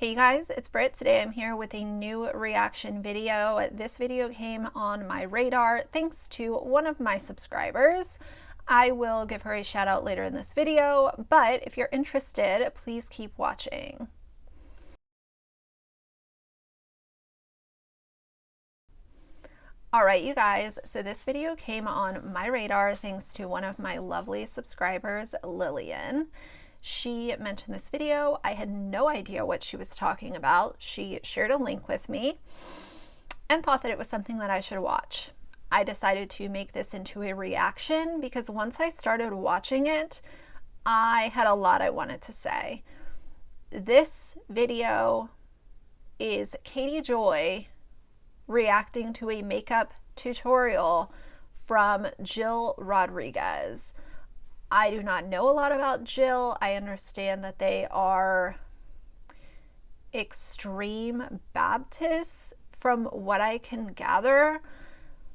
Hey you guys, it's Britt. Today I'm here with a new reaction video. This video came on my radar thanks to one of my subscribers. I will give her a shout out later in this video, but if you're interested, please keep watching. Alright you guys, so this video came on my radar thanks to one of my lovely subscribers, Lillian. She mentioned this video. I had no idea what she was talking about. She shared a link with me and thought that it was something that I should watch. I decided to make this into a reaction because once I started watching it, I had a lot I wanted to say. This video is Katie Joy reacting to a makeup tutorial from Jill Rodrigues. I do not know a lot about Jill. I understand that they are extreme Baptists from what I can gather.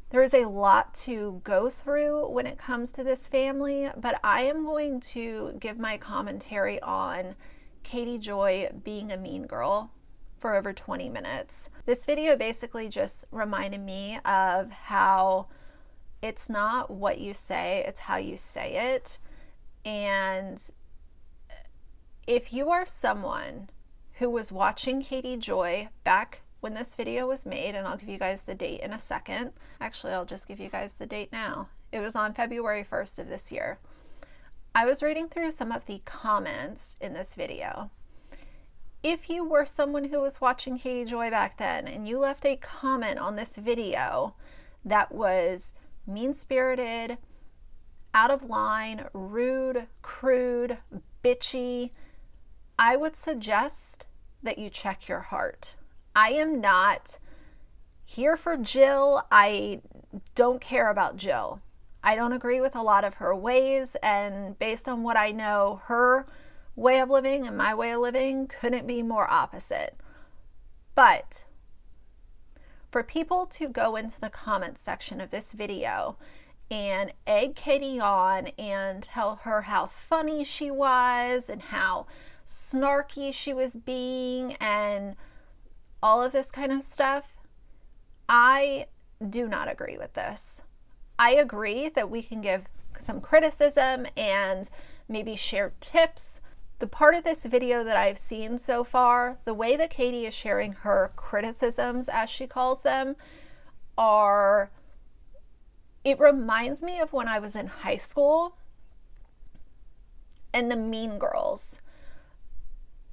There is a lot to go through when it comes to this family, but I am going to give my commentary on Katie Joy being a mean girl for over 20 minutes. This video basically just reminded me of how it's not what you say, it's how you say it. And if you are someone who was watching Katie Joy back when this video was made, and I'll give you guys the date in a second. Actually, I'll just give you guys the date now. It was on February 1st of this year. I was reading through some of the comments in this video. If you were someone who was watching Katie Joy back then and you left a comment on this video that was mean-spirited, out of line, rude, crude, bitchy, I would suggest that you check your heart. I am not here for Jill. I don't care about Jill. I don't agree with a lot of her ways, and based on what I know, her way of living and my way of living couldn't be more opposite. But for people to go into the comments section of this video and egg Katie on and tell her how funny she was and how snarky she was being and all of this kind of stuff, I do not agree with this. I agree that we can give some criticism and maybe share tips. The part of this video that I've seen so far, the way that Katie is sharing her criticisms, as she calls them, it reminds me of when I was in high school and the Mean Girls.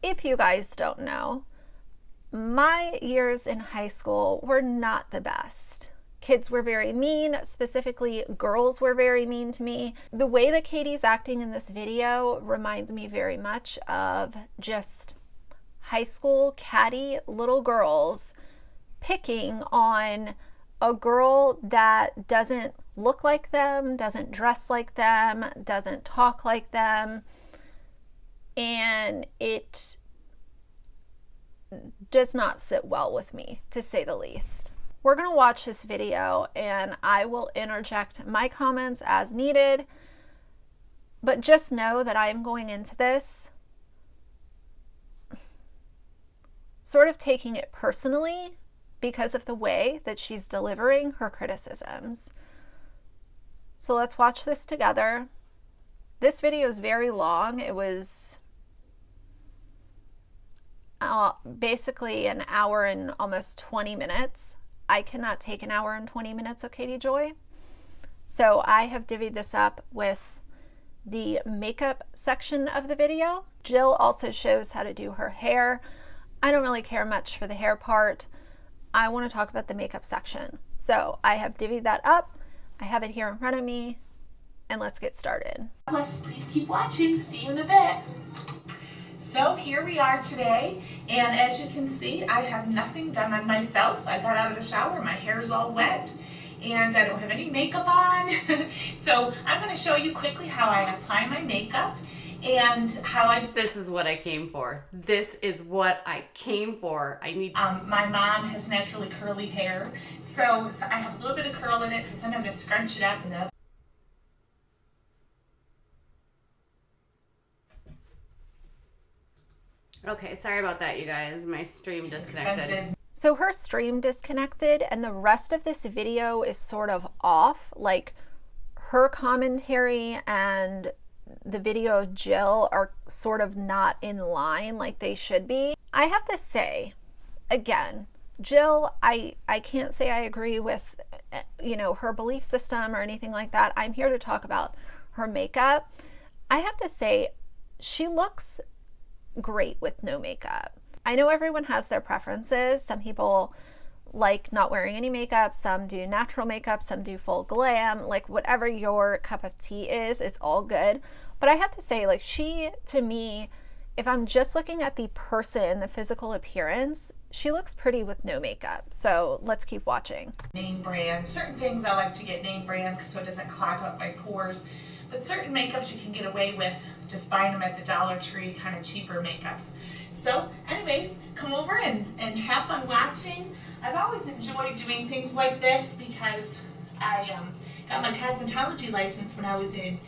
If you guys don't know, my years in high school were not the best. Kids were very mean, specifically girls were very mean to me. The way that Katie's acting in this video reminds me very much of just high school catty little girls picking on a girl that doesn't look like them, doesn't dress like them, doesn't talk like them, and it does not sit well with me, to say the least. We're going to watch this video and I will interject my comments as needed, but just know that I am going into this sort of taking it personally because of the way that she's delivering her criticisms. So let's watch this together. This video is very long. It was basically an hour and almost 20 minutes. I cannot take an hour and 20 minutes of Katie Joy. So I have divvied this up with the makeup section of the video. Jill also shows how to do her hair. I don't really care much for the hair part. I want to talk about the makeup section. So I have divvied that up. I have it here in front of me, and let's get started. Please keep watching. See you in a bit. So here we are today, and as you can see, I have nothing done on myself. I got out of the shower, my hair is all wet, and I don't have any makeup on. So I'm going to show you quickly how I apply my makeup and how I... This is what I came for. This is what I came for. I need... my mom has naturally curly hair, so I have a little bit of curl in it, so sometimes I scrunch it up and then... Okay, sorry about that, you guys. My stream disconnected. Expensive. So her stream disconnected and the rest of this video is sort of off. Like her commentary and the video of Jill are sort of not in line like they should be. I have to say, again, Jill, I can't say I agree with, you know, her belief system or anything like that. I'm here to talk about her makeup. I have to say, she looks great with no makeup. I know everyone has their preferences. Some people like not wearing any makeup, some do natural makeup, some do full glam, like whatever your cup of tea is, it's all good. But I have to say, like, she, to me, if I'm just looking at the person, the physical appearance, she looks pretty with no makeup. So let's keep watching. Name brand. Certain things I like to get name brand so it doesn't clog up my pores. But certain makeups you can get away with just buying them at the Dollar Tree, kind of cheaper makeups. So anyways, come over and have fun watching. I've always enjoyed doing things like this because I got my cosmetology license when I was in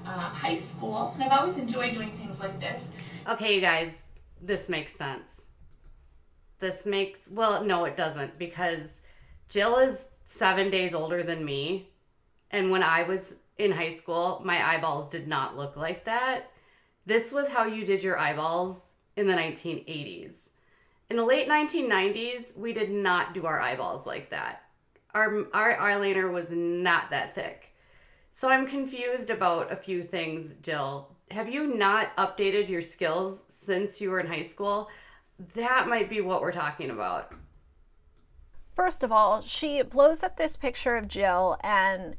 high school, and I've always enjoyed doing things like this. Okay, you guys, this makes sense. This makes, well, no, it doesn't, because Jill is 7 days older than me, and when I was in high school, my eyeballs did not look like that. This was how you did your eyeballs in the 1980s. In the late 1990s, we did not do our eyeballs like that. Our eyeliner was not that thick. So I'm confused about a few things, Jill. Have you not updated your skills since you were in high school? That might be what we're talking about. First of all, she blows up this picture of Jill, and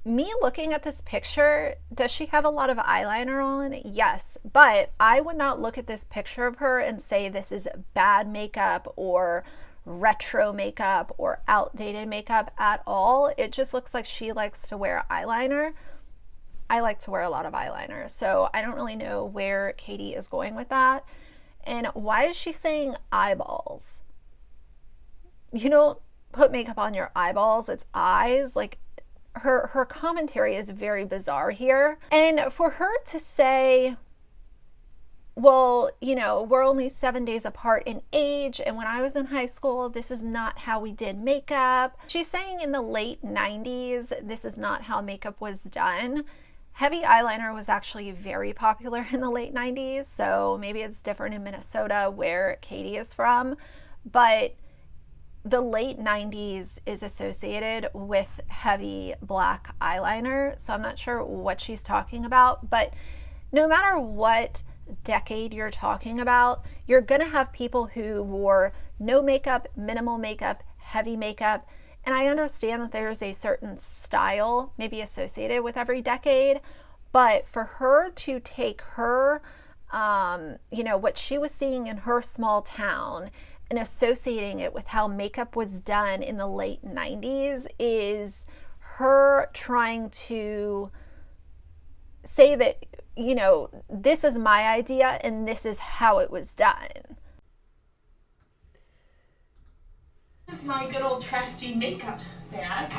me looking at this picture, does she have a lot of eyeliner on? Yes, but I would not look at this picture of her and say this is bad makeup or retro makeup or outdated makeup at all. It just looks like she likes to wear eyeliner. I like to wear a lot of eyeliner, so I don't really know where Katie is going with that. And why is she saying eyeballs? You don't put makeup on your eyeballs, it's eyes. Like, her commentary is very bizarre here. And for her to say, well, you know, we're only 7 days apart in age, and when I was in high school, this is not how we did makeup. She's saying in the late 90s, this is not how makeup was done. Heavy eyeliner was actually very popular in the late 90s, so maybe it's different in Minnesota where Katie is from, but the late 90s is associated with heavy black eyeliner, so I'm not sure what she's talking about. But no matter what decade you're talking about, you're gonna have people who wore no makeup, minimal makeup, heavy makeup, and I understand that there's a certain style maybe associated with every decade, but for her to take her, you know, what she was seeing in her small town and associating it with how makeup was done in the late 90s is her trying to say that, you know, this is my idea and this is how it was done. This is my good old trusty makeup bag,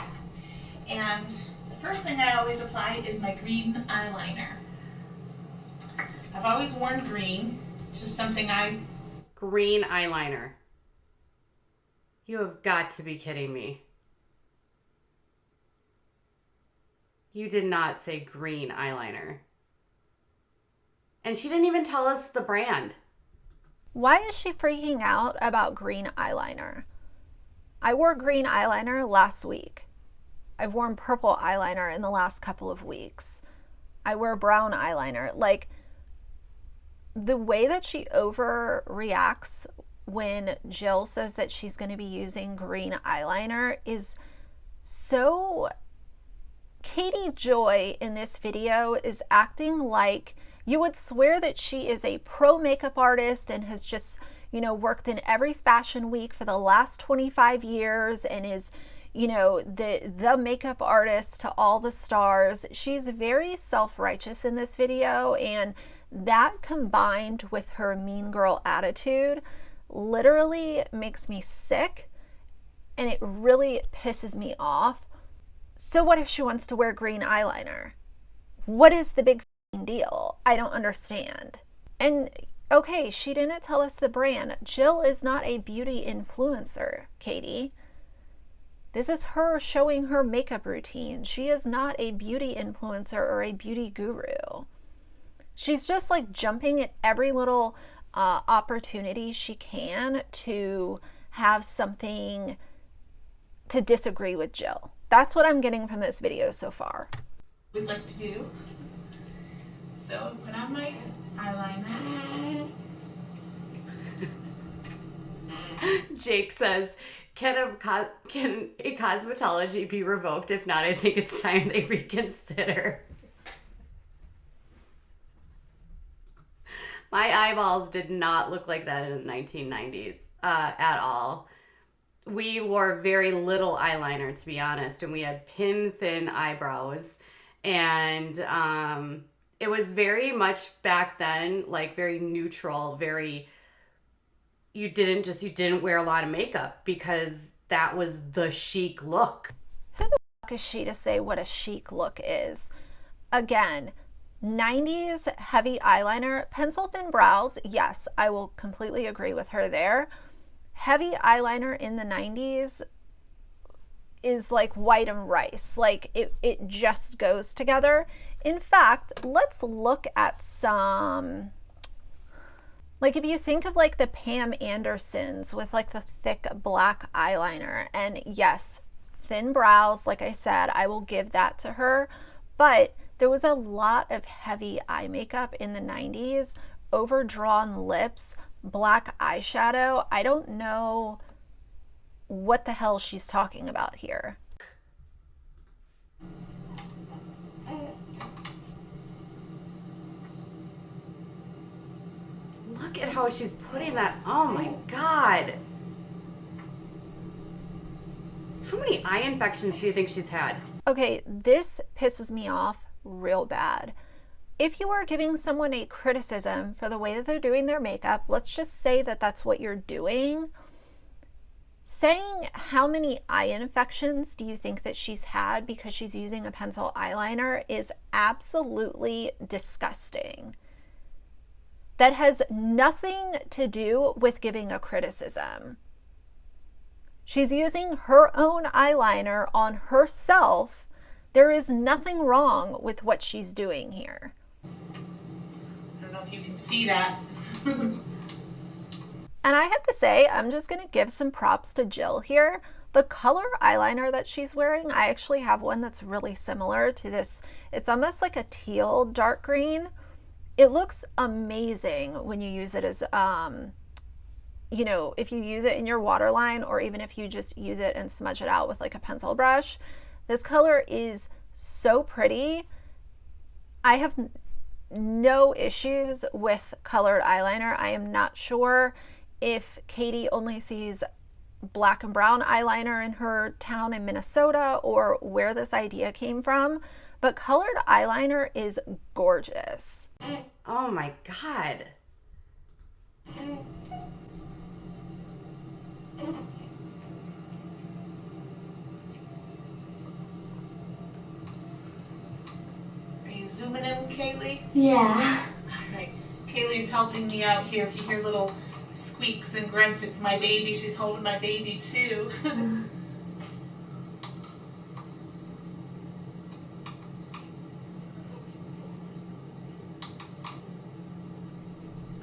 and the first thing I always apply is my green eyeliner. I've always worn green, just something Green eyeliner. You have got to be kidding me. You did not say green eyeliner. And she didn't even tell us the brand. Why is she freaking out about green eyeliner? I wore green eyeliner last week. I've worn purple eyeliner in the last couple of weeks. I wear brown eyeliner. Like, the way that she overreacts when Jill says that she's going to be using green eyeliner is so... Katie Joy in this video is acting like you would swear that she is a pro makeup artist and has just, you know, worked in every fashion week for the last 25 years and is, you know, the makeup artist to all the stars. She's very self-righteous in this video, and that combined with her mean girl attitude literally makes me sick, and it really pisses me off. So what if she wants to wear green eyeliner? What is the big deal? I don't understand. And Okay, she didn't tell us the brand. Jill is not a beauty influencer, Katie. This is her showing her makeup routine. She is not a beauty influencer or a beauty guru. She's just like jumping at every little opportunity she can to have something to disagree with Jill. That's what I'm getting from this video so far. Always like to do. So put on my eyeliner. Jake says, can a cosmetology be revoked? If not, I think it's time they reconsider. My eyeballs did not look like that in the 1990s at all. We wore very little eyeliner, to be honest, and we had pin-thin eyebrows. And it was very much back then, like very neutral, very... You didn't wear a lot of makeup because that was the chic look. Who the fuck is she to say what a chic look is? Again, 90s heavy eyeliner, pencil thin brows. Yes, I will completely agree with her there. Heavy eyeliner in the 90s is like white and rice. Like it just goes together. In fact, let's look at some... Like if you think of like the Pam Andersons with like the thick black eyeliner, and yes, thin brows, like I said, I will give that to her. But there was a lot of heavy eye makeup in the 90s, overdrawn lips, black eyeshadow. I don't know what the hell she's talking about here. Look at how she's putting that. Oh my God. How many eye infections do you think she's had? Okay, this pisses me off real bad. If you are giving someone a criticism for the way that they're doing their makeup, let's just say that that's what you're doing. Saying how many eye infections do you think that she's had because she's using a pencil eyeliner is absolutely disgusting. That has nothing to do with giving a criticism. She's using her own eyeliner on herself. There is nothing wrong with what she's doing here. I don't know if you can see that. And I have to say, I'm just going to give some props to Jill here. The color eyeliner that she's wearing, I actually have one that's really similar to this. It's almost like a teal dark green. It looks amazing when you use it as, you know, if you use it in your waterline, or even if you just use it and smudge it out with like a pencil brush. This color is so pretty. I have no issues with colored eyeliner. I am not sure if Katie only sees black and brown eyeliner in her town in Minnesota or where this idea came from, but colored eyeliner is gorgeous. Oh my God. Are you zooming in, Kaylee? Yeah. All right. Kaylee's helping me out here. If you hear little squeaks and grunts, it's my baby. She's holding my baby too.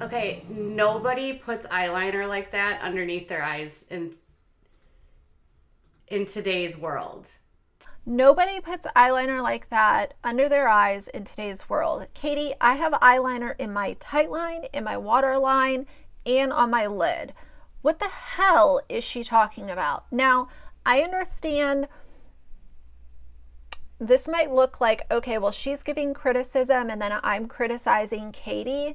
Okay, nobody puts eyeliner like that underneath their eyes in today's world. Nobody puts eyeliner like that under their eyes in today's world. Katie, I have eyeliner in my tight line, in my waterline, and on my lid. What the hell is she talking about? Now, I understand this might look like, okay, well, she's giving criticism and then I'm criticizing Katie.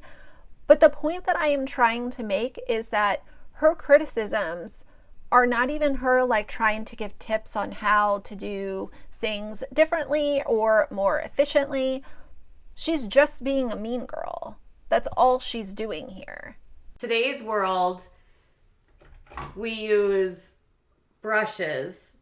But the point that I am trying to make is that her criticisms are not even her like trying to give tips on how to do things differently or more efficiently. She's just being a mean girl. That's all she's doing here. Today's world, we use brushes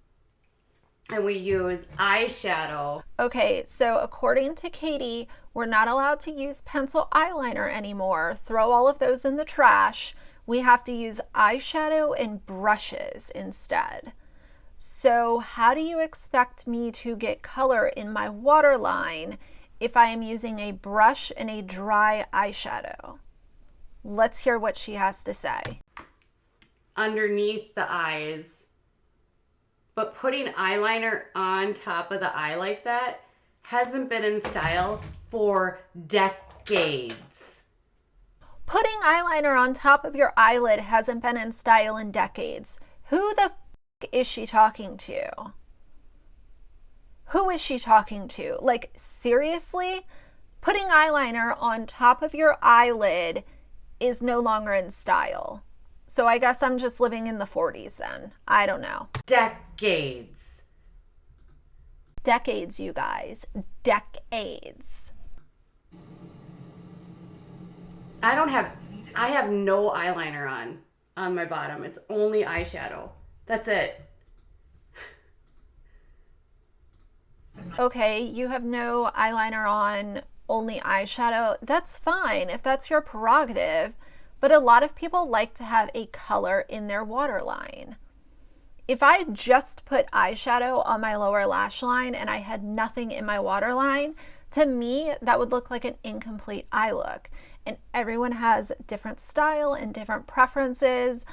and we use eyeshadow. Okay, so according to Katie, We're not allowed to use pencil eyeliner anymore. Throw all of those in the trash. We have to use eyeshadow and brushes instead. So how do you expect me to get color in my waterline if I am using a brush and a dry eyeshadow? Let's hear what she has to say. Underneath the eyes, but putting eyeliner on top of the eye like that hasn't been in style for decades. Putting eyeliner on top of your eyelid hasn't been in style in decades. Who the is she talking to? Who is she talking to? Like, seriously? Putting eyeliner on top of your eyelid is no longer in style. So I guess I'm just living in the 40s then. I don't know. Decades. Decades, you guys. Decades. I have no eyeliner on my bottom. It's only eyeshadow. That's it. Okay, you have no eyeliner on, only eyeshadow. That's fine if that's your prerogative, but a lot of people like to have a color in their waterline. If I just put eyeshadow on my lower lash line and I had nothing in my waterline, to me, that would look like an incomplete eye look. And everyone has different style and different preferences,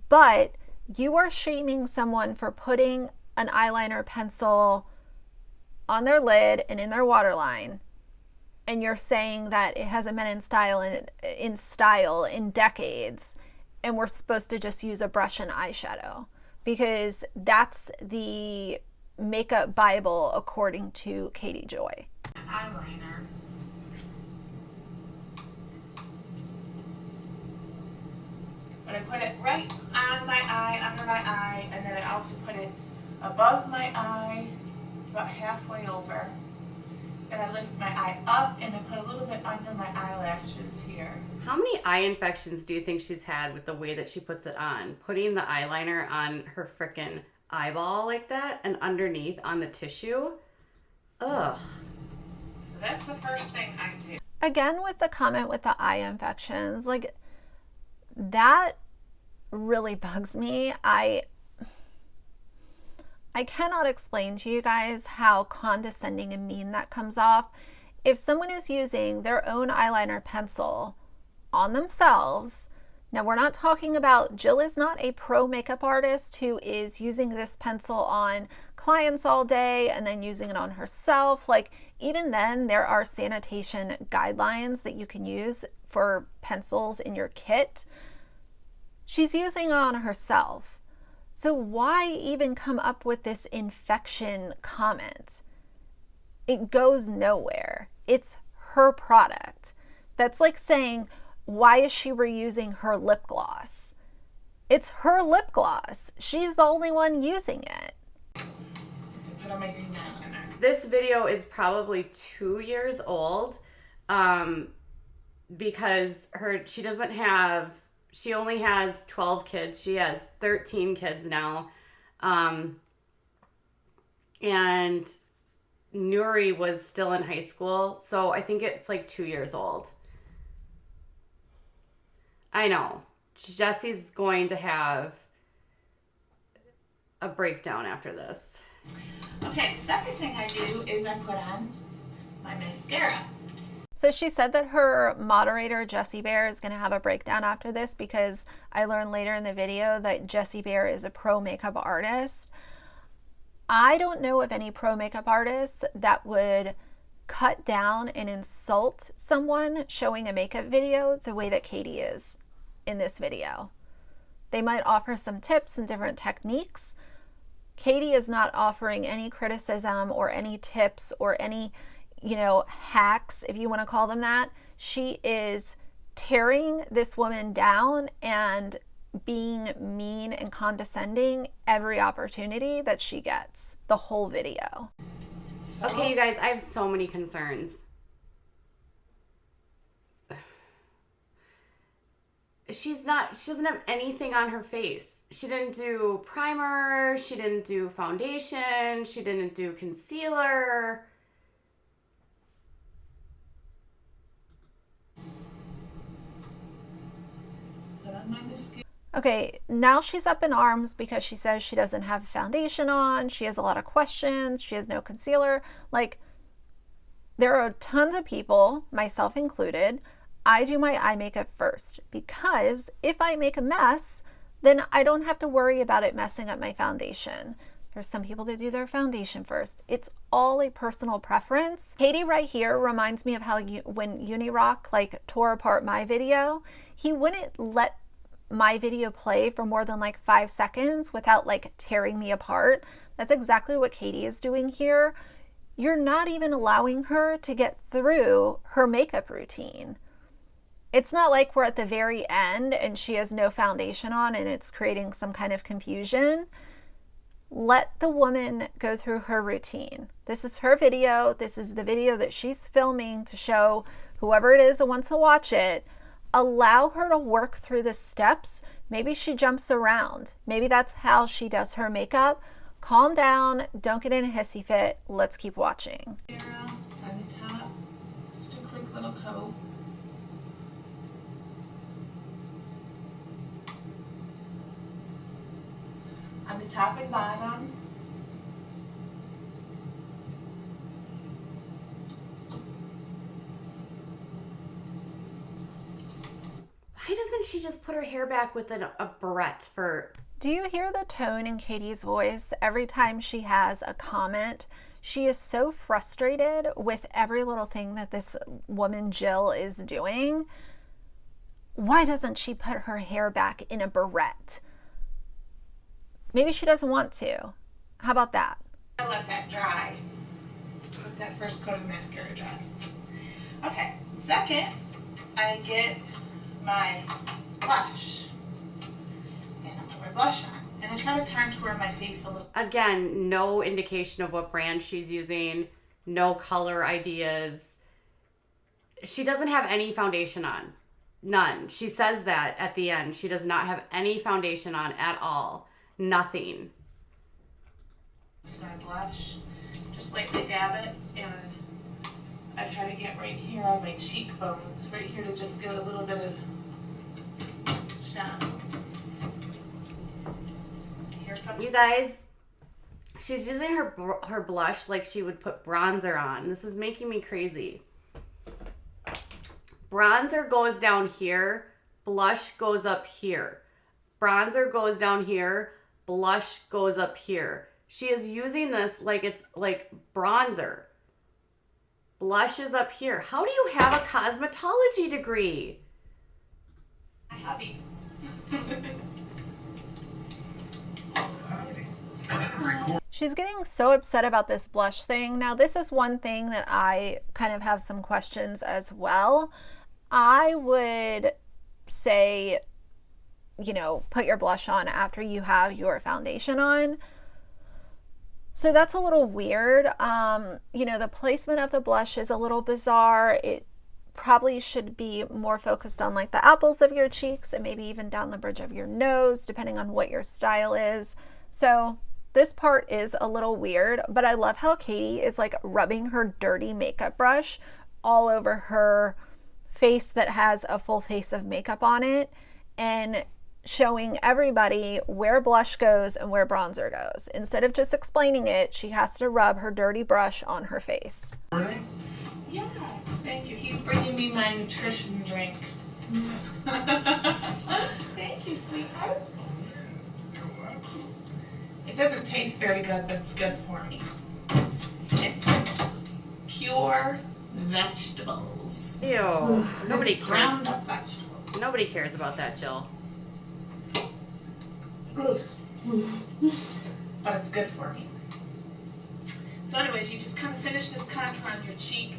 but you are shaming someone for putting an eyeliner pencil on their lid and in their waterline, and you're saying that it hasn't been in style in decades, and we're supposed to just use a brush and eyeshadow because that's the makeup Bible according to Katie Joy. Eyeliner. But I put it right on my eye, under my eye, and then I also put it above my eye, about halfway over. Then I lift my eye up and I put a little bit under my eyelashes here. How many eye infections do you think she's had with the way that she puts it on? Putting the eyeliner on her frickin' eyeball like that and underneath on the tissue? Ugh. So that's the first thing I do. Again, with the comment with the eye infections, like, that really bugs me. I cannot explain to you guys how condescending and mean that comes off. If someone is using their own eyeliner pencil on themselves, now we're not talking about, Jill is not a pro makeup artist who is using this pencil on clients all day and then using it on herself. Like, even then, there are sanitation guidelines that you can use for pencils in your kit. She's using it on herself. So why even come up with this infection comment? It goes nowhere. It's her product. That's like saying, why is she reusing her lip gloss? It's her lip gloss. She's the only one using it. This video is probably 2 years old because she only has 12 kids. She has 13 kids now. And Nuri was still in high school. So I think it's like 2 years old. I know. Jesse's going to have a breakdown after this. Okay, second thing I do is I put on my mascara. So she said that her moderator, Jessie Bear, is going to have a breakdown after this because I learned later in the video that Jessie Bear is a pro makeup artist. I don't know of any pro makeup artists that would cut down and insult someone showing a makeup video the way that Katie is in this video. They might offer some tips and different techniques. Katie is not offering any criticism or any tips or any, hacks, if you want to call them that. She is tearing this woman down and being mean and condescending every opportunity that she gets, the whole video. Okay, you guys, I have so many concerns. She doesn't have anything on her face. She didn't do primer, she didn't do foundation, she didn't do concealer. on my mascara. Okay, now she's up in arms because she says she doesn't have foundation on. She has a lot of questions. She has no concealer. Like, there are tons of people, myself included, I do my eye makeup first because if I make a mess, then I don't have to worry about it messing up my foundation. There's some people that do their foundation first. It's all a personal preference. Katie right here reminds me of how when Unirock like tore apart my video, he wouldn't let my video play for more than like 5 seconds without like tearing me apart. That's exactly what Katie is doing here. You're not even allowing her to get through her makeup routine. It's not like we're at the very end and she has no foundation on and it's creating some kind of confusion. Let the woman go through her routine. This is her video. This is the video that she's filming to show whoever it is that wants to watch it. Allow her to work through the steps. Maybe she jumps around. Maybe that's how she does her makeup. Calm down. Don't get in a hissy fit. Let's keep watching. Mascara on the top, just a quick little coat. On the top and bottom. Why doesn't she just put her hair back with a barrette for... Do you hear the tone in Katie's voice every time she has a comment? She is so frustrated with every little thing that this woman Jill is doing. Why doesn't she put her hair back in a barrette? Maybe she doesn't want to. How about that? I let that dry. Let that first coat of mascara dry. Okay, second, I get my blush. And I put my blush on. And I try to contour my face a little. Again, no indication of what brand she's using. No color ideas. She doesn't have any foundation on. None. She says that at the end. She does not have any foundation on at all. Nothing. My blush, just lightly dab it, and I try to get right here on my cheekbones, right here to just get a little bit of shine. Here comes You guys, she's using her blush like she would put bronzer on. This is making me crazy. Bronzer goes down here, blush goes up here. Bronzer goes down here, blush goes up here. She is using this like it's like bronzer. Blush is up here. How do you have a cosmetology degree? my hubby. She's getting so upset about this blush thing. Now, this is one thing that I kind of have some questions as well. I would say, you know, put your blush on after you have your foundation on. So that's a little weird. You know, the placement of the blush is a little bizarre. It probably should be more focused on like the apples of your cheeks and maybe even down the bridge of your nose, depending on what your style is. So this part is a little weird, but I love how Katie is like rubbing her dirty makeup brush all over her face that has a full face of makeup on it and showing everybody where blush goes and where bronzer goes. Instead of just explaining it, she has to rub her dirty brush on her face. Yes, thank you. He's bringing me my nutrition drink. Thank you, sweetheart. It doesn't taste very good, but it's good for me. It's pure vegetables. Ew. Nobody cares. Ground up vegetables. Nobody cares about that, Jill. But it's good for me. So anyways, you just kind of finish this contour on your cheek.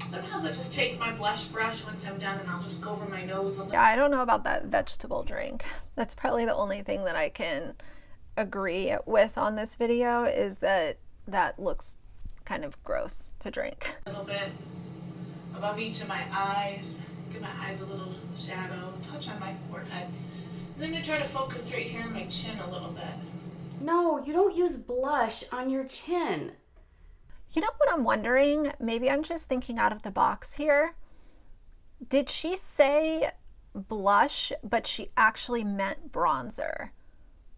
Sometimes I just take my blush brush once I'm done and I'll just go over my nose a little. Yeah, I don't know about that vegetable drink. That's probably the only thing that I can agree with on this video is that that looks kind of gross to drink. A little bit above each of my eyes. Give my eyes a little shadow. Touch on my forehead. And then I try to focus right here on my chin a little bit. No, you don't use blush on your chin. You know what I'm wondering? Maybe I'm just thinking out of the box here. Did she say blush, but she actually meant bronzer.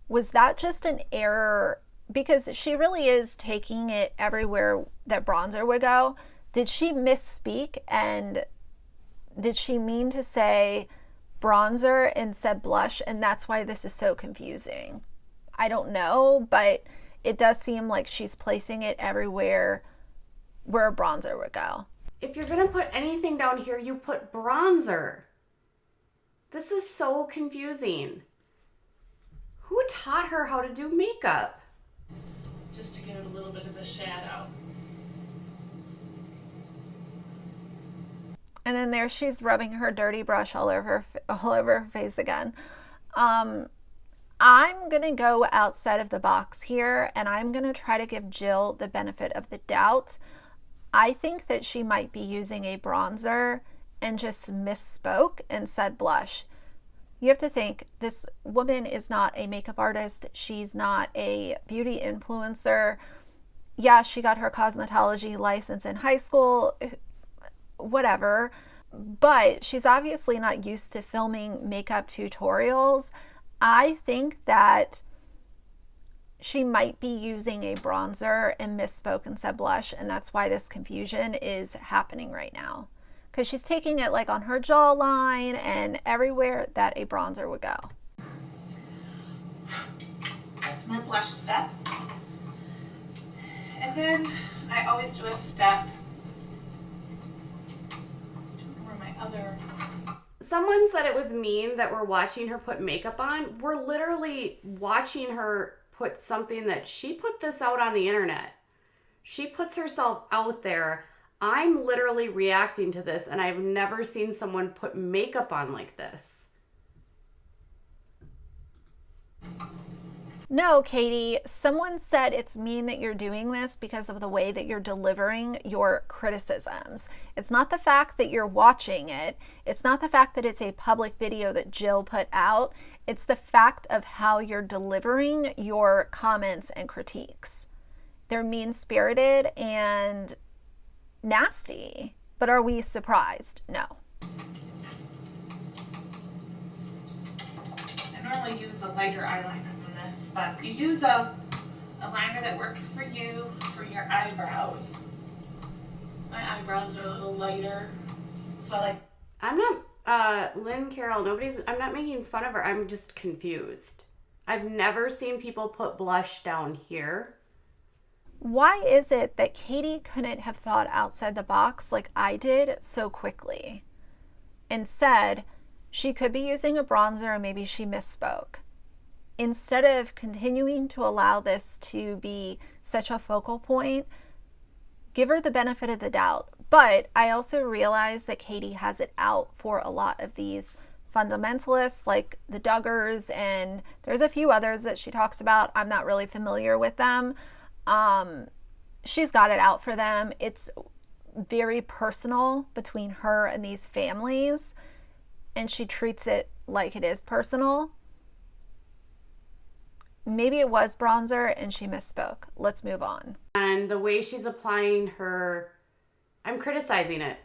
Was that just an error? Because she really is taking it everywhere that bronzer would go. Did she misspeak, and did she mean to say bronzer and said blush, and that's why this is so confusing? I don't know, but it does seem like she's placing it everywhere where a bronzer would go. If you're gonna put anything down here, you put bronzer. This is so confusing. Who taught her how to do makeup? Just to give it a little bit of a shadow. And then there she's rubbing her dirty brush all over her face again. I'm gonna go outside of the box here, and I'm gonna try to give Jill the benefit of the doubt. I think that she might be using a bronzer and just misspoke and said blush. You have to think, this woman is not a makeup artist. She's not a beauty influencer. Yeah, she got her cosmetology license in high school, whatever, but she's obviously not used to filming makeup tutorials. I think that she might be using a bronzer and misspoke and said blush, and that's why this confusion is happening right now. Because she's taking it like on her jawline and everywhere that a bronzer would go. That's my blush step. And then I always do a step. Where my other... Someone said it was mean that we're watching her put makeup on. We're literally watching her put something that she put this out on the internet. She puts herself out there. I'm literally reacting to this, and I've never seen someone put makeup on like this. No, Katie, someone said it's mean that you're doing this because of the way that you're delivering your criticisms. It's not the fact that you're watching it. It's not the fact that it's a public video that Jill put out. It's the fact of how you're delivering your comments and critiques. They're mean-spirited and nasty, but are we surprised? No. I normally use a lighter eyeliner than this, but you use a liner that works for you for your eyebrows. My eyebrows are a little lighter, so I like... I'm not, Lynn Carroll, I'm not making fun of her. I'm just confused. I've never seen people put blush down here. Why is it that Katie couldn't have thought outside the box like I did so quickly and said she could be using a bronzer and maybe she misspoke, instead of continuing to allow this to be such a focal point? Give her the benefit of the doubt. But I also realize that Katie has it out for a lot of these fundamentalists like the Duggars, and there's a few others that she talks about. I'm not really familiar with them. She's got it out for them. It's very personal between her and these families, and she treats it like it is personal. Maybe it was bronzer and she misspoke. Let's move on. And the way she's applying her, I'm criticizing it.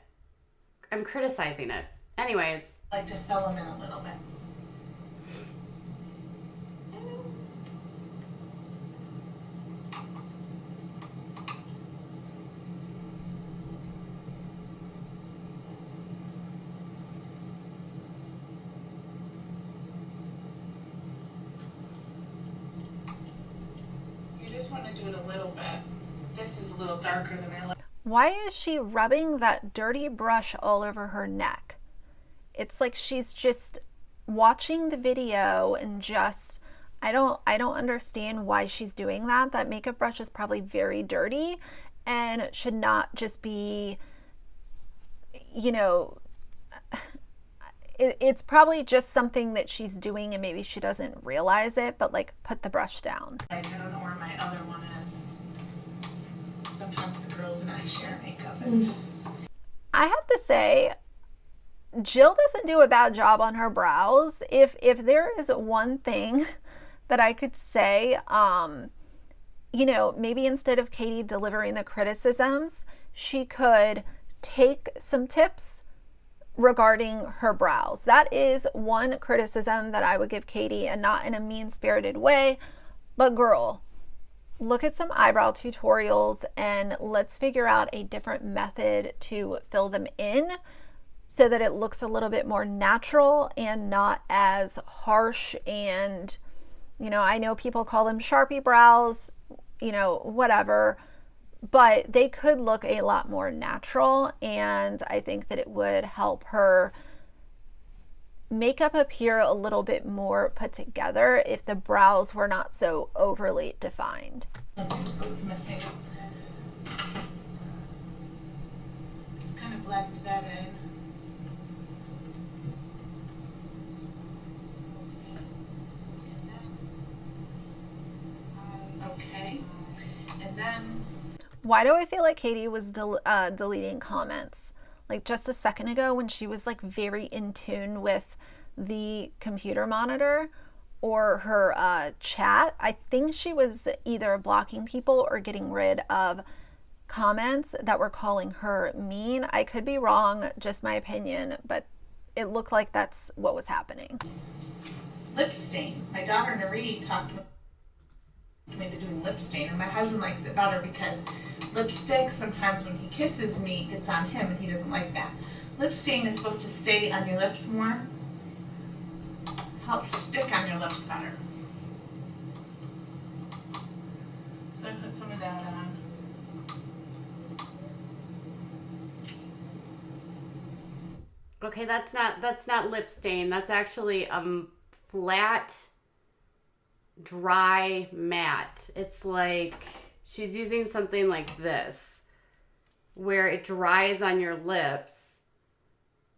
Anyways. I like to fill them in a little bit. You just want to do it a little bit. This is a little darker than I like. Why is she rubbing that dirty brush all over her neck? It's like she's just watching the video and just, I don't understand why she's doing that. That makeup brush is probably very dirty and should not just be, you know, it's probably just something that she's doing and maybe she doesn't realize it, but like, put the brush down. I don't know where my other one is. Sometimes the girls and I share makeup. And I have to say, Jill doesn't do a bad job on her brows. If there is one thing that I could say, you know, maybe instead of Katie delivering the criticisms, she could take some tips regarding her brows. That is one criticism that I would give Katie, and not in a mean-spirited way, but girl, look at some eyebrow tutorials and let's figure out a different method to fill them in so that it looks a little bit more natural and not as harsh. And, you know, I know people call them Sharpie brows, you know, whatever, but they could look a lot more natural, and I think that it would help her makeup appear a little bit more put together if the brows were not so overly defined. What was missing? Just kind of blend that in. Okay, and then Why do I feel like Katie was deleting comments? Like just a second ago when she was like very in tune with the computer monitor or her chat, I think she was either blocking people or getting rid of comments that were calling her mean. I could be wrong, just my opinion, but it looked like that's what was happening. lip stain. My daughter Nari talked me into doing lip stain, and my husband likes it better because lipstick, sometimes when he kisses me, it's on him and he doesn't like that. Lip stain is supposed to stay on your lips more. Helps stick on your lips better. So I put some of that on. Okay, that's not lip stain. That's actually flat, dry matte. It's like she's using something like this, where it dries on your lips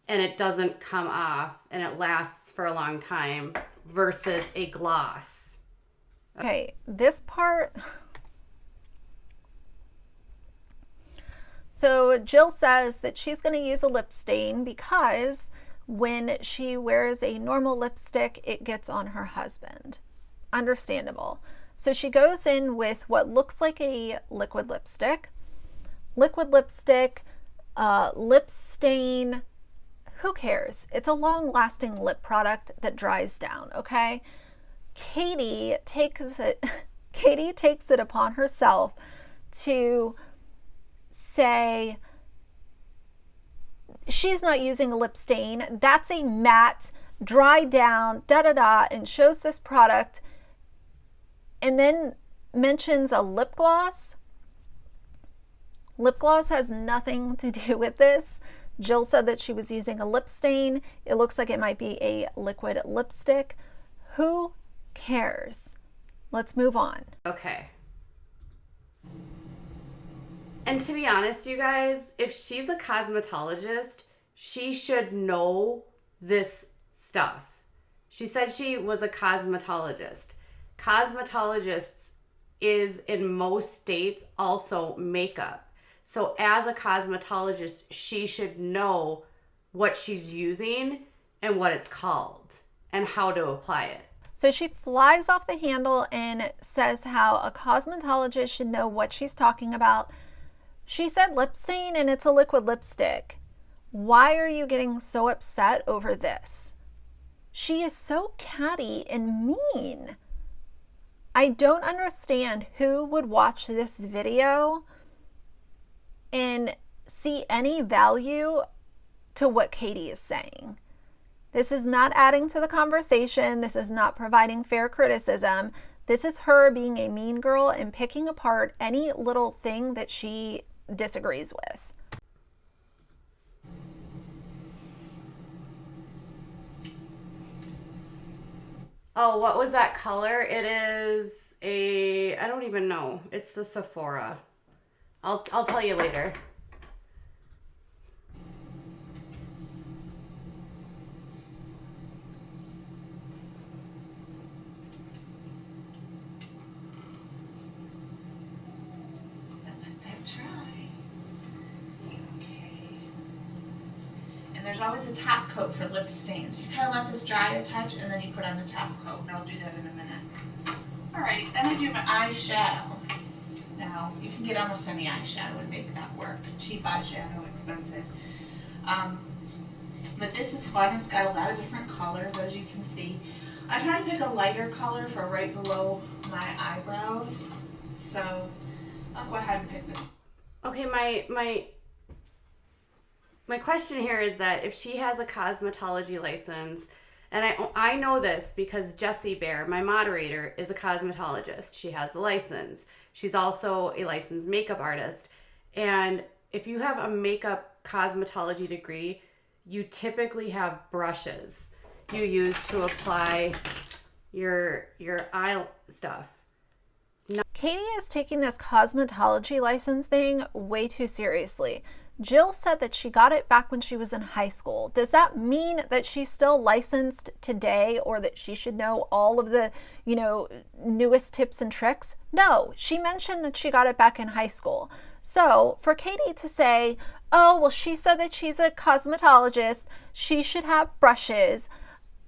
and it doesn't come off and it lasts for a long time versus a gloss. Okay, this part. So Jill says that she's going to use a lip stain because when she wears a normal lipstick, it gets on her husband. Understandable. So she goes in with what looks like a liquid lipstick. Liquid lipstick, lip stain, who cares? It's a long-lasting lip product that dries down, okay? Katie takes it upon herself to say she's not using a lip stain. That's a matte, dry down, and shows this product, and then mentions a lip gloss. Lip gloss has nothing to do with this. Jill said that she was using a lip stain. It looks like it might be a liquid lipstick. Who cares? Let's move on. Okay. And to be honest, you guys, if she's a cosmetologist, she should know this stuff. She said she was a cosmetologist. Cosmetologists is in most states also makeup. So as a cosmetologist, she should know what she's using and what it's called and how to apply it. So she flies off the handle and says how a cosmetologist should know what she's talking about. She said lip stain and it's a liquid lipstick. Why are you getting so upset over this? She is so catty and mean. I don't understand who would watch this video and see any value to what Katie is saying. This is not adding to the conversation. This is not providing fair criticism. This is her being a mean girl and picking apart any little thing that she disagrees with. Oh, what was that color? It is I don't even know. It's the Sephora. I'll tell you later. And there's always a top coat for lip stains. You kind of let this dry a touch and then you put on the top coat. And I'll do that in a minute. Alright, then I do my eyeshadow. Now, you can get almost any eyeshadow and make that work. Cheap eyeshadow, expensive. But this is fun. It's got a lot of different colors, as you can see. I try to pick a lighter color for right below my eyebrows. So I'll go ahead and pick this. Okay, my question here is that if she has a cosmetology license, and I know this because Jessie Bear, my moderator, is a cosmetologist. She has a license. She's also a licensed makeup artist. And if you have a makeup cosmetology degree, you typically have brushes you use to apply your eye stuff. Katie is taking this cosmetology license thing way too seriously. Jill said that she got it back when she was in high school. Does that mean that she's still licensed today, or that she should know all of the, newest tips and tricks? No, she mentioned that she got it back in high school. So for Katie to say, oh, well, she said that she's a cosmetologist, she should have brushes.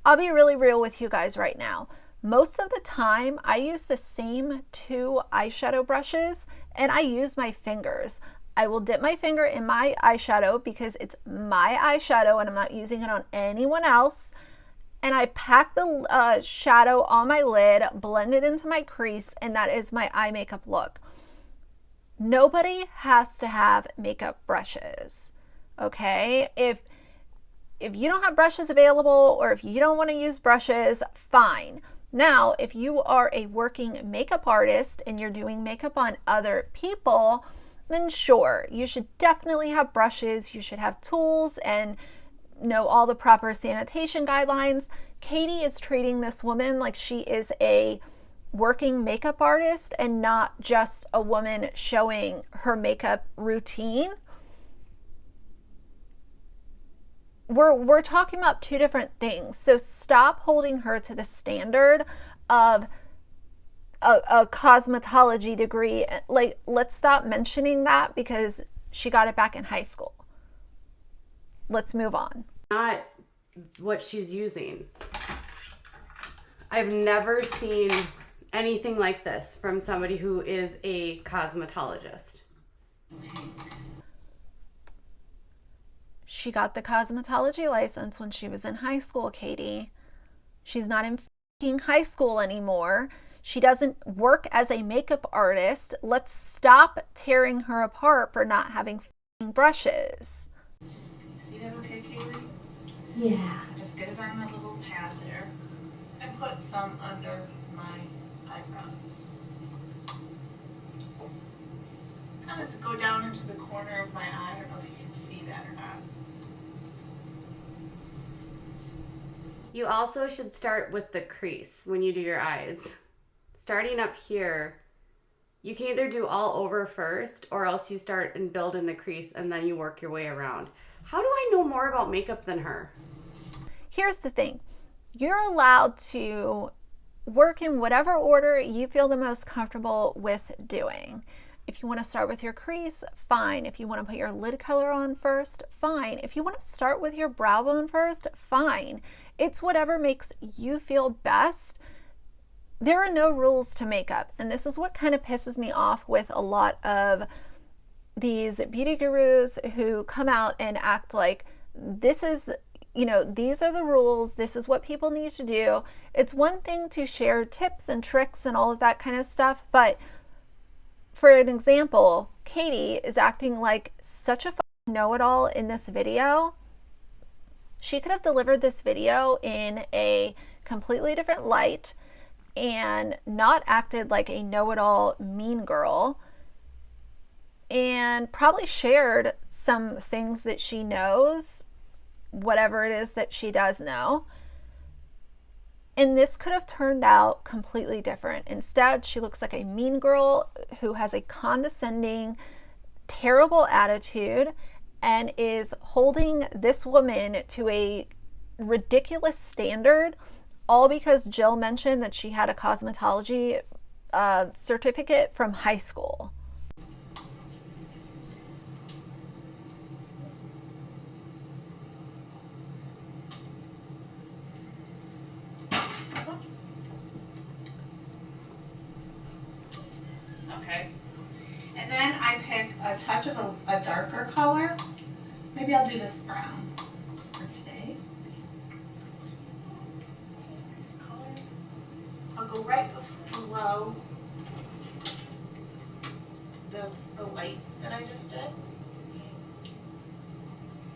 I'll be really real with you guys right now. Most of the time, I use the same 2 eyeshadow brushes, and I use my fingers. I will dip my finger in my eyeshadow because it's my eyeshadow and I'm not using it on anyone else. And I pack the shadow on my lid, blend it into my crease, and that is my eye makeup look. Nobody has to have makeup brushes, okay? If you don't have brushes available, or if you don't want to use brushes, fine. Now, if you are a working makeup artist and you're doing makeup on other people, then sure, you should definitely have brushes. You should have tools and know all the proper sanitation guidelines. Katie is treating this woman like she is a working makeup artist and not just a woman showing her makeup routine. We're talking about 2 different things. So stop holding her to the standard of a cosmetology degree. Like, let's stop mentioning that because she got it back in high school. Let's move on. Not what she's using. I've never seen anything like this from somebody who is a cosmetologist. She got the cosmetology license when she was in high school, Katie. She's not in high school anymore. She doesn't work as a makeup artist. Let's stop tearing her apart for not having brushes. You see that okay, Kaylee? Yeah. Just get it on that little pad there and put some under my eyebrows. Kind of to go down into the corner of my eye. I don't know if you can see that or not. You also should start with the crease when you do your eyes. Starting up here, you can either do all over first, or else you start and build in the crease and then you work your way around. How do I know more about makeup than her? Here's the thing. You're allowed to work in whatever order you feel the most comfortable with doing. If you want to start with your crease, fine. If you want to put your lid color on first, fine. If you want to start with your brow bone first, fine. It's whatever makes you feel best. There are no rules to makeup, and this is what kind of pisses me off with a lot of these beauty gurus who come out and act like this is, these are the rules, this is what people need to do. It's one thing to share tips and tricks and all of that kind of stuff, but for an example, Katie is acting like such a know-it-all in this video. She could have delivered this video in a completely different light and not acted like a know-it-all mean girl, and probably shared some things that she knows, whatever it is that she does know. And this could have turned out completely different. Instead, she looks like a mean girl who has a condescending, terrible attitude and is holding this woman to a ridiculous standard, all because Jill mentioned that she had a cosmetology certificate from high school. Oops. Okay. And then I pick a touch of a darker color. Maybe I'll do this brown for today. of below the light that I just did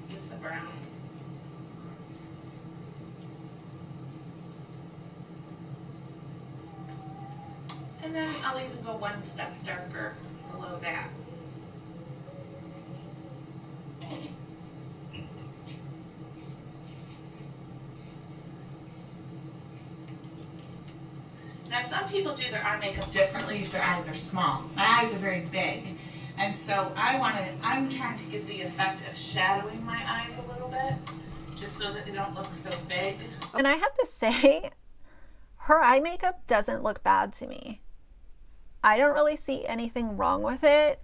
with the brown. And then I'll even go one step darker below that. Now some people do their eye makeup differently if their eyes are small. My eyes are very big, and so I'm trying to get the effect of shadowing my eyes a little bit, just so that they don't look so big. And I have to say, her eye makeup doesn't look bad to me. I don't really see anything wrong with it.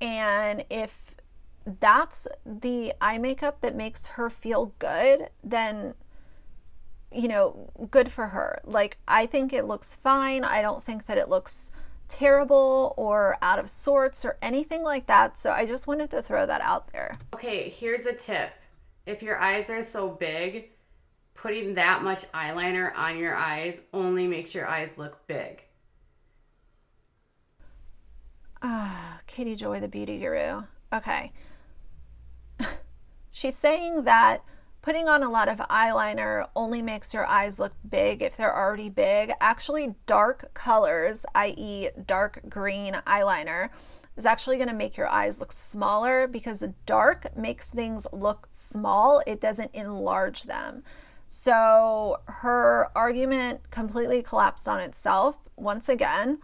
And if that's the eye makeup that makes her feel good, then, you know, good for her. Like, I think it looks fine. I don't think that it looks terrible or out of sorts or anything like that. So I just wanted to throw that out there. Okay, here's a tip. If your eyes are so big, putting that much eyeliner on your eyes only makes your eyes look big. Katie Joy, the beauty guru. Okay. She's saying that putting on a lot of eyeliner only makes your eyes look big if they're already big. Actually, dark colors, i.e. dark green eyeliner, is actually going to make your eyes look smaller because the dark makes things look small. It doesn't enlarge them. So her argument completely collapsed on itself. Once again,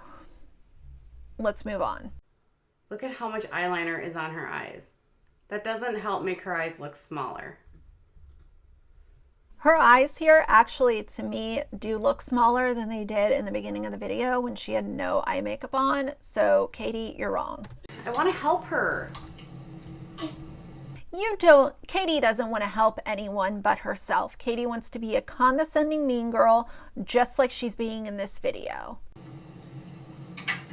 let's move on. Look at how much eyeliner is on her eyes. That doesn't help make her eyes look smaller. Her eyes here actually, to me, do look smaller than they did in the beginning of the video when she had no eye makeup on. So, Katie, you're wrong. I want to help her. You don't. Katie doesn't want to help anyone but herself. Katie wants to be a condescending mean girl, just like she's being in this video.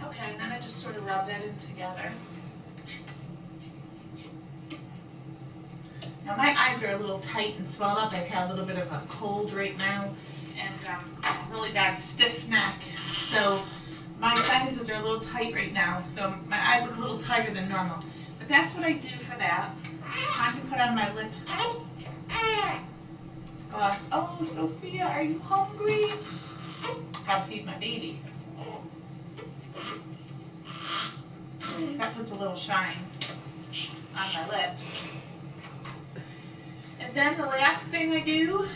Okay, and then I just sort of rub that in together. Now my eyes are a little tight and swelled up. I've had a little bit of a cold right now and really bad stiff neck. So my sinuses are a little tight right now. So my eyes look a little tighter than normal. But that's what I do for that. Time to put on my lip. Oh, Sophia, are you hungry? Gotta feed my baby. That puts a little shine on my lips. And then the last thing I do,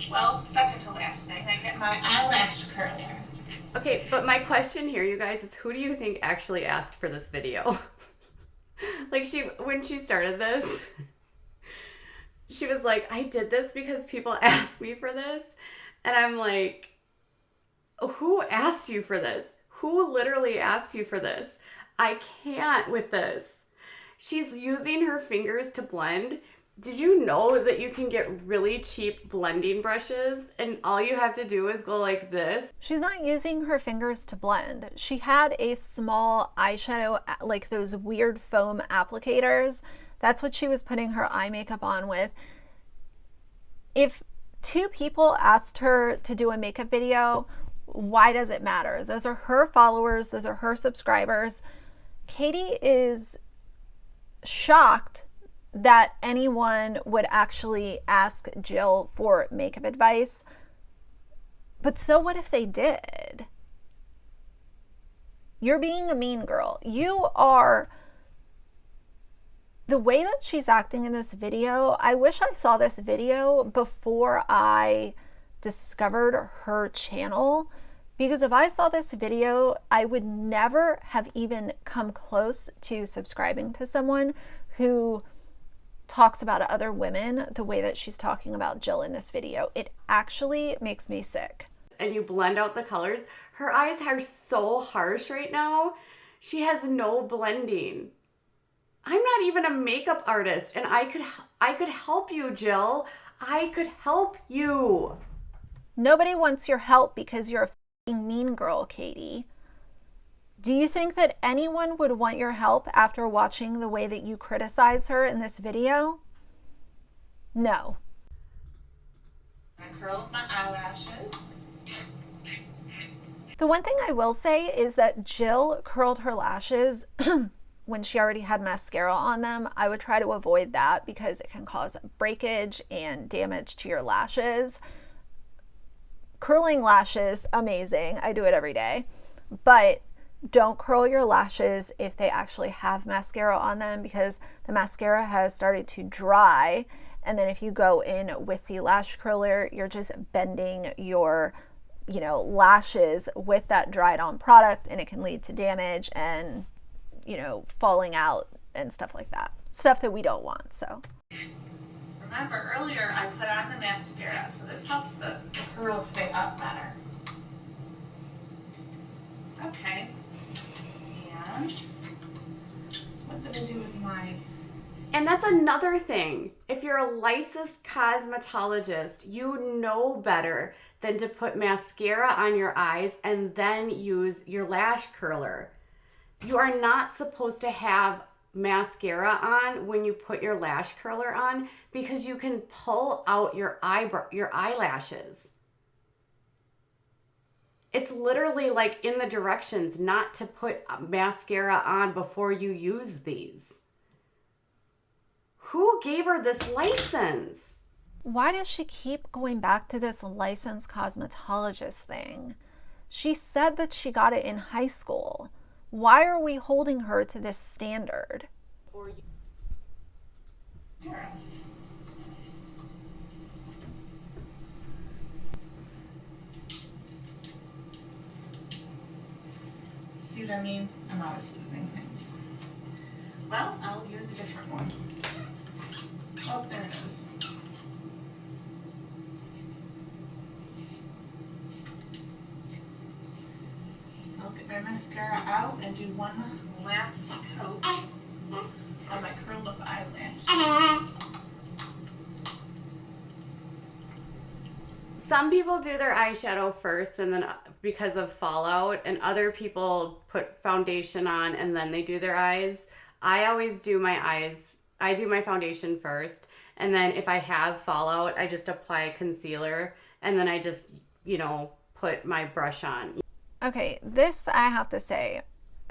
well, second to last thing, I get my eyelash curler. Okay, but my question here, you guys, is who do you think actually asked for this video? Like, when she started this, she was like, I did this because people asked me for this. And I'm like, who asked you for this? Who literally asked you for this? I can't with this. She's using her fingers to blend. Did you know that you can get really cheap blending brushes and all you have to do is go like this? She's not using her fingers to blend. She had a small eyeshadow, like those weird foam applicators. That's what she was putting her eye makeup on with. If two people asked her to do a makeup video, why does it matter? Those are her followers. Those are her subscribers. Katie is shocked that anyone would actually ask Jill for makeup advice. But so what if they did? You're being a mean girl. You are. The way that she's acting in this video, I wish I saw this video before I discovered her channel. Because if I saw this video, I would never have even come close to subscribing to someone who talks about other women the way that she's talking about Jill in this video. It actually makes me sick. And you blend out the colors. Her eyes are so harsh right now. She has no blending. I'm not even a makeup artist, and I could help you, Jill. I could help you. Nobody wants your help because you're a f***ing mean girl, Katie. Do you think that anyone would want your help after watching the way that you criticize her in this video? No. I curl up my eyelashes. The one thing I will say is that Jill curled her lashes when she already had mascara on them. I would try to avoid that because it can cause breakage and damage to your lashes. Curling lashes, amazing. I do it every day. But don't curl your lashes if they actually have mascara on them, because the mascara has started to dry. And then if you go in with the lash curler, you're just bending your, lashes with that dried on product, and it can lead to damage and, falling out and stuff like that. Stuff that we don't want, so. Remember earlier I put on the mascara, so this helps the curls stay up better. Okay. And what's it to do with my... And that's another thing. If you're a licensed cosmetologist, you know better than to put mascara on your eyes and then use your lash curler. You are not supposed to have mascara on when you put your lash curler on, because you can pull out your eyelashes. It's literally like in the directions not to put mascara on before you use these. Who gave her this license? Why does she keep going back to this licensed cosmetologist thing? She said that she got it in high school. Why are we holding her to this standard? See what I mean? I'm always losing things. Well, I'll use a different one. Oh, there it is. So I'll get my mascara out and do one last coat on my curled up eyelash. Some people do their eyeshadow first and then because of fallout, and other people put foundation on and then they do their eyes. I always do my eyes. I do my foundation first, and then if I have fallout, I just apply concealer, and then I just, put my brush on. Okay, this I have to say.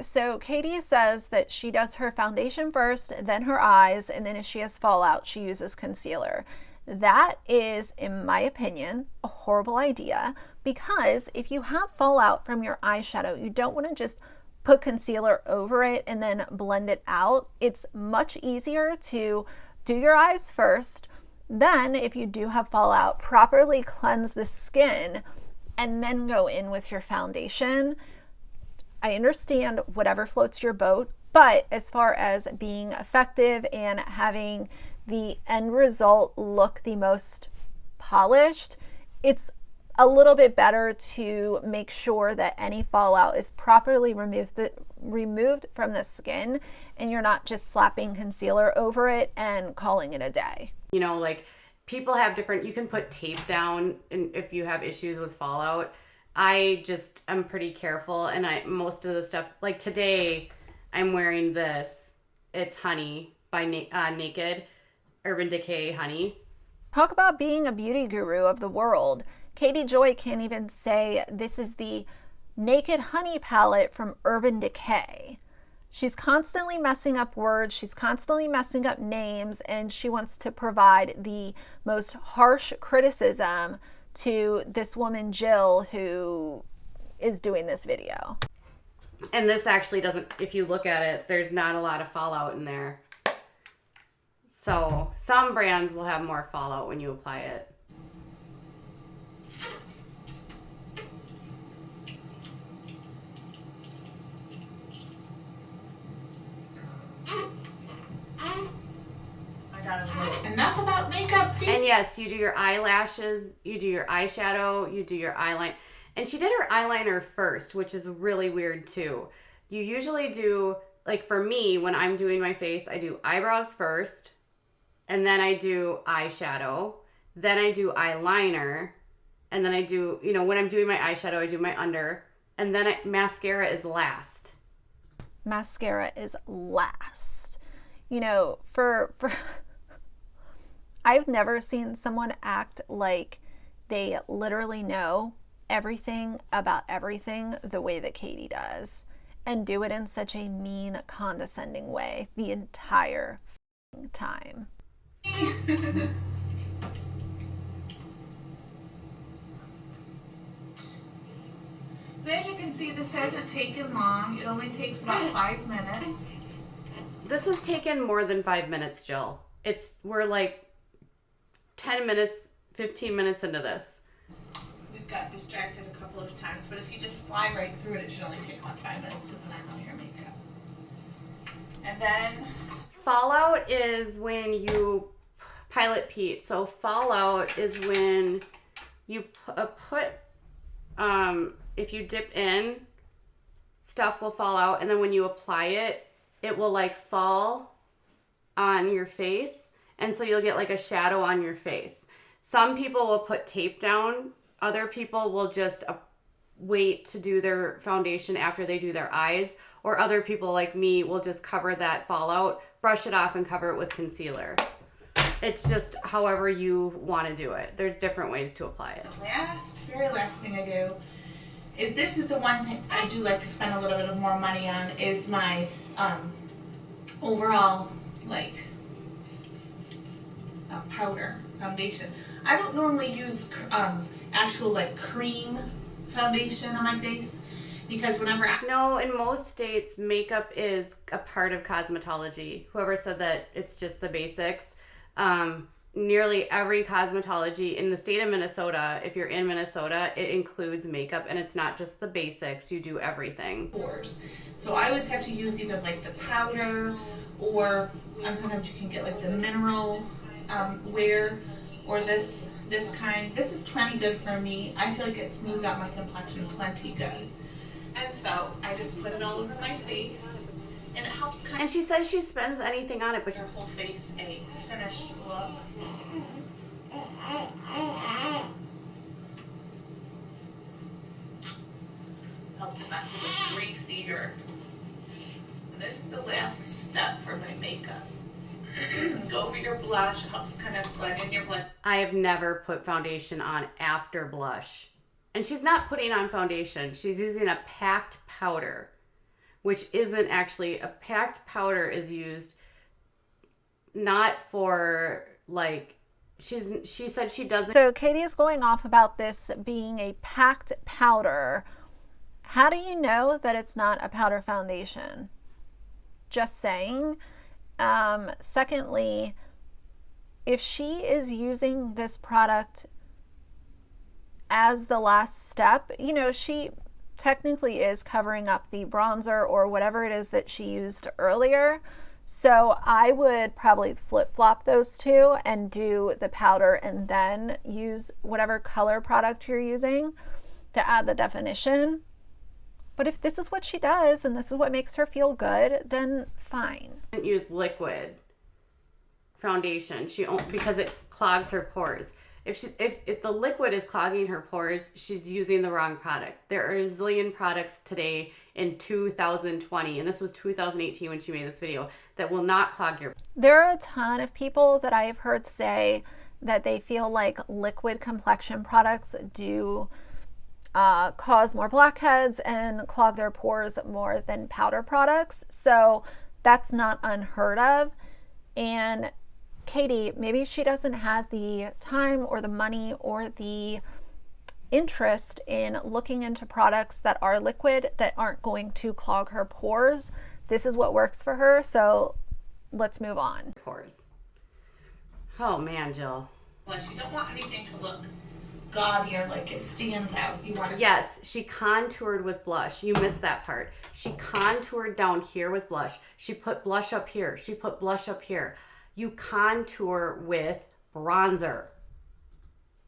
So Katie says that she does her foundation first, then her eyes, and then if she has fallout, she uses concealer. That is, in my opinion, a horrible idea, because if you have fallout from your eyeshadow, you don't want to just put concealer over it and then blend it out. It's much easier to do your eyes first. Then, if you do have fallout, properly cleanse the skin and then go in with your foundation. I understand whatever floats your boat, but as far as being effective and having the end result look the most polished, it's a little bit better to make sure that any fallout is properly removed from the skin, and you're not just slapping concealer over it and calling it a day. Like people have different, you can put tape down if you have issues with fallout. I'm pretty careful, and most of the stuff, like today I'm wearing this. It's Honey by Naked, Urban Decay Honey. Talk about being a beauty guru of the world. Katie Joy can't even say this is the Naked Honey palette from Urban Decay. She's constantly messing up words, she's constantly messing up names, and she wants to provide the most harsh criticism to this woman, Jill, who is doing this video. And this actually doesn't, if you look at it, there's not a lot of fallout in there. So some brands will have more fallout when you apply it. Enough about makeup. And yes, you do your eyelashes, you do your eyeshadow, you do your eyeliner. And she did her eyeliner first, which is really weird too. You usually do, like for me, when I'm doing my face, I do eyebrows first, and then I do eyeshadow, then I do eyeliner, and then I do, when I'm doing my eyeshadow, I do my under, and then mascara is last. Mascara is last. For I've never seen someone act like they literally know everything about everything the way that Katie does and do it in such a mean, condescending way the entire time. As you can see, this hasn't taken long. It only takes about 5 minutes. This has taken more than 5 minutes, Jill. We're like 10 minutes, 15 minutes into this. We've got distracted a couple of times, but if you just fly right through it, it should only take about 5 minutes to put on all your makeup. And then fallout is when you pilot peat. So fallout is when you put if you dip in, stuff will fall out, and then when you apply it, it will like fall on your face, and so you'll get like a shadow on your face. Some people will put tape down. Other people will just wait to do their foundation after they do their eyes, or other people like me will just cover that fallout, brush it off, and cover it with concealer. It's just however you want to do it. There's different ways to apply it. The very last thing I do is, this is the one thing I do like to spend a little bit of more money on, is my overall like powder foundation. I don't normally use actual like cream foundation on my face, because whenever No, in most states, makeup is a part of cosmetology. Whoever said that it's just the basics. Nearly every cosmetology in the state of Minnesota, if you're in Minnesota, it includes makeup, and it's not just the basics. You do everything. pores. So I always have to use either like the powder, or sometimes you can get like the mineral wear, or this kind. This is plenty good for me. I feel like it smooths out my complexion plenty good. And so I just put it all over my face, and it helps kind of. And she says she spends anything on it, but Your whole face a finished look. Helps it not to look greasy or. And this is the last step for my makeup. Go over your blush. It helps kind of blend in your blend. I have never put foundation on after blush. And she's not putting on foundation. She's using a packed powder, which isn't actually, a packed powder is used not for like, she said she doesn't. So Katie is going off about this being a packed powder. How do you know that it's not a powder foundation? Just saying. Secondly, if she is using this product as the last step, you know, she technically is covering up the bronzer or whatever it is that she used earlier. So I would probably flip-flop those two and do the powder and then use whatever color product you're using to add the definition. But if this is what she does and this is what makes her feel good, then fine. Use liquid foundation because it clogs her pores. If the liquid is clogging her pores, she's using the wrong product. There are a zillion products today in 2020, and this was 2018 when she made this video, that will not clog your. There are a ton of people that I have heard say that they feel like liquid complexion products do cause more blackheads and clog their pores more than powder products. So that's not unheard of. And Katie, maybe she doesn't have the time or the money or the interest in looking into products that are liquid that aren't going to clog her pores. This is what works for her, so let's move on. Pores. Oh man, Jill. You don't want anything to look gaudy or like it stands out. You want to. Yes, she contoured with blush. You missed that part. She contoured down here with blush. She put blush up here. She put blush up here. You contour with bronzer.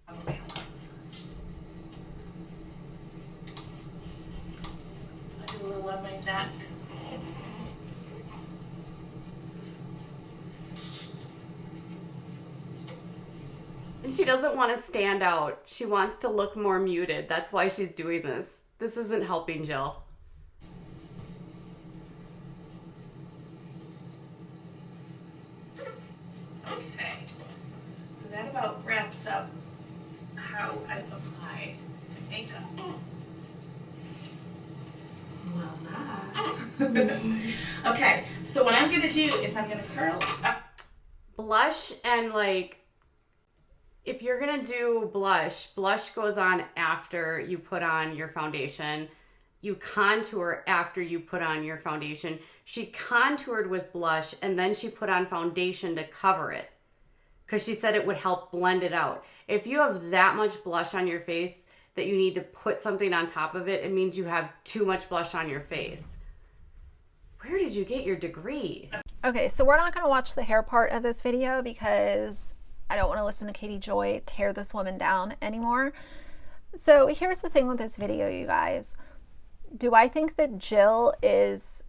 I do a little on my neck. And she doesn't want to stand out. She wants to look more muted. That's why she's doing this. This isn't helping Jill. Okay, so that about wraps up how I apply makeup. Well, that. Okay, so what I'm gonna do is I'm gonna curl up. Blush, and like, if you're gonna do blush goes on after you put on your foundation. You contour after you put on your foundation. She contoured with blush and then she put on foundation to cover it because she said it would help blend it out. If you have that much blush on your face that you need to put something on top of it, it means you have too much blush on your face. Where did you get your degree? Okay, so we're not going to watch the hair part of this video because I don't want to listen to Katie Joy tear this woman down anymore. So here's the thing with this video, you guys. Do I think that Jill is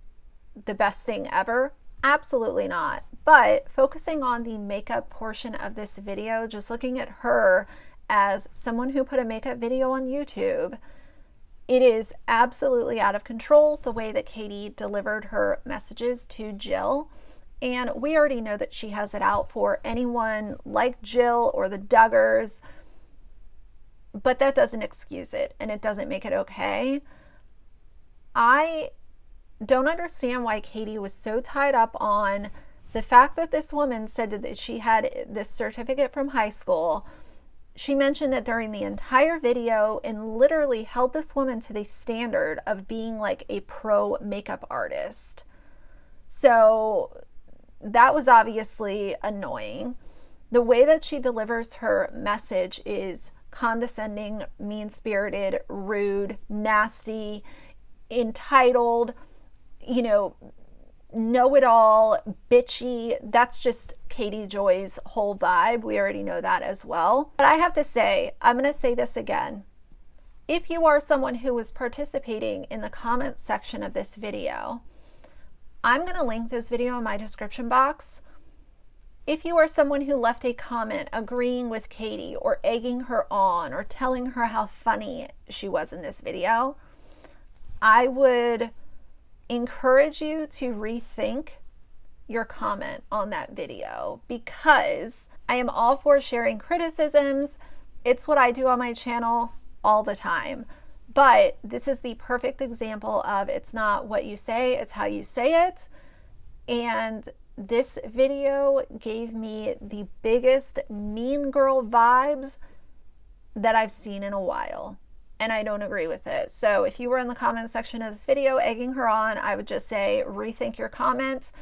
the best thing ever? Absolutely not. But focusing on the makeup portion of this video, just looking at her as someone who put a makeup video on YouTube, it is absolutely out of control the way that Katie delivered her messages to Jill. And we already know that she has it out for anyone like Jill or the Duggars, but that doesn't excuse it and it doesn't make it okay. I don't understand why Katie was so tied up on the fact that this woman said that she had this certificate from high school. She mentioned that during the entire video and literally held this woman to the standard of being like a pro makeup artist. So that was obviously annoying. The way that she delivers her message is condescending, mean-spirited, rude, nasty, entitled, you know-it-all, bitchy. That's just Katie Joy's whole vibe. We already know that as well. But I have to say, I'm going to say this again. If you are someone who was participating in the comments section of this video, I'm going to link this video in my description box. If you are someone who left a comment agreeing with Katie or egging her on or telling her how funny she was in this video, I would encourage you to rethink your comment on that video, because I am all for sharing criticisms. It's what I do on my channel all the time. But this is the perfect example of it's not what you say, it's how you say it. And this video gave me the biggest mean girl vibes that I've seen in a while. And I don't agree with it. So if you were in the comment section of this video egging her on, I would just say rethink your comment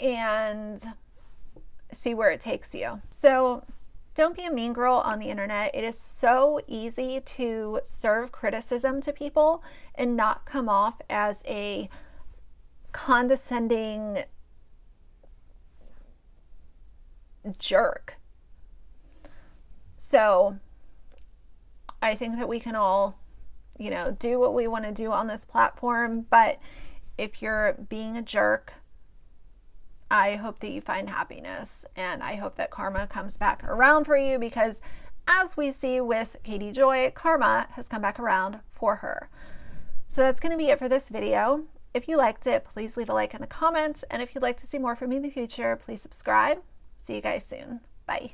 and see where it takes you. So don't be a mean girl on the internet. It is so easy to serve criticism to people and not come off as a condescending jerk. So I think that we can all, do what we want to do on this platform. But if you're being a jerk, I hope that you find happiness, and I hope that karma comes back around for you, because as we see with Katie Joy, karma has come back around for her. So that's going to be it for this video. If you liked it, please leave a like and a comment. And if you'd like to see more from me in the future, please subscribe. See you guys soon. Bye.